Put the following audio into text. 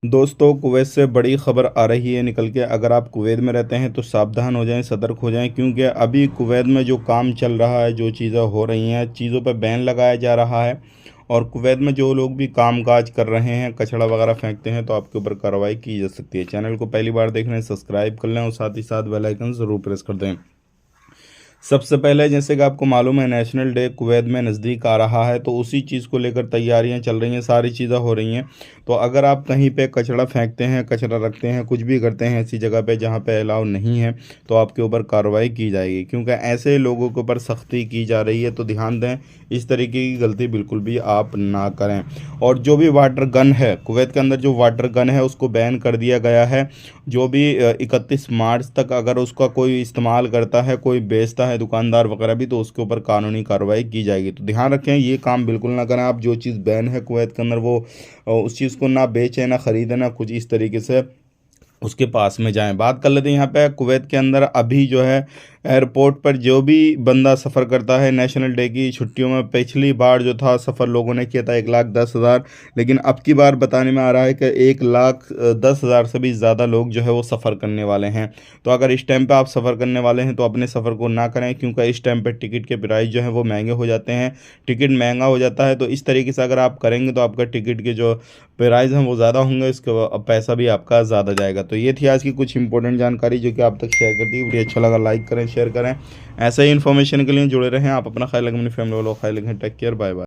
दोस्तों, कुवैत से बड़ी खबर आ रही है निकल के। अगर आप कुवैत में रहते हैं तो सावधान हो जाएं, सतर्क हो जाएं, क्योंकि अभी कुवैत में जो काम चल रहा है, जो चीज़ें हो रही हैं, चीज़ों पर बैन लगाया जा रहा है। और कुवैत में जो लोग भी काम काज कर रहे हैं, कचरा वगैरह फेंकते हैं, तो आपके ऊपर कार्रवाई की जा सकती है। चैनल को पहली बार देख रहे हैं, सब्सक्राइब कर लें और साथ ही साथ बेल आइकन ज़रूर प्रेस कर दें। सबसे पहले, जैसे कि आपको मालूम है, नेशनल डे कुवैत में नज़दीक आ रहा है, तो उसी चीज़ को लेकर तैयारियां चल रही हैं, सारी चीज़ें हो रही हैं। तो अगर आप कहीं पे कचरा फेंकते हैं, कचरा रखते हैं, कुछ भी करते हैं ऐसी जगह पे जहाँ पे अलाउ नहीं है, तो आपके ऊपर कार्रवाई की जाएगी, क्योंकि ऐसे लोगों के ऊपर सख्ती की जा रही है। तो ध्यान दें, इस तरीके की गलती बिल्कुल भी आप ना करें। और जो भी वाटर गन है, कुवैत के अंदर जो वाटर गन है उसको बैन कर दिया गया है। जो भी 31 मार्च तक अगर उसका कोई इस्तेमाल करता है, कोई बेचता है, दुकानदार वगैरह भी, तो उसके ऊपर कानूनी कार्रवाई की जाएगी। तो ध्यान रखें, ये काम बिल्कुल ना करें। आप जो चीज़ बैन है कुवैत के अंदर, वो उस चीज़ को ना बेचें, ना खरीदें, ना कुछ इस तरीके से उसके पास में जाएं। बात कर लेते हैं यहाँ पे कुवैत के अंदर अभी जो है एयरपोर्ट पर जो भी बंदा सफ़र करता है नेशनल डे की छुट्टियों में, पिछली बार जो था सफ़र लोगों ने किया था 1,10,000, लेकिन अब की बार बताने में आ रहा है कि 1,10,000 से भी ज़्यादा लोग जो है वो सफ़र करने वाले हैं। तो अगर इस टाइम पे आप सफ़र करने वाले हैं तो अपने सफ़र को ना करें, क्योंकि इस टाइम पे टिकट के प्राइस जो है वो महंगे हो जाते हैं। टिकट महंगा हो जाता है, तो इस तरीके से अगर आप करेंगे तो आपका टिकट के जो प्राइस हैं वो ज़्यादा होंगे, इसके पैसा भी आपका ज़्यादा जाएगा। तो ये थी आज की कुछ इंपॉर्टेंट जानकारी जो कि आप तक शेयर कर दी। वीडियो अच्छा लगा लाइक करें, शेयर करें। ऐसे ही इन्फॉर्मेशन के लिए जुड़े रहें। आप अपना ख्याल रखें, अपनी फैमिली वालों का ख्याल रखें। Take care, bye bye.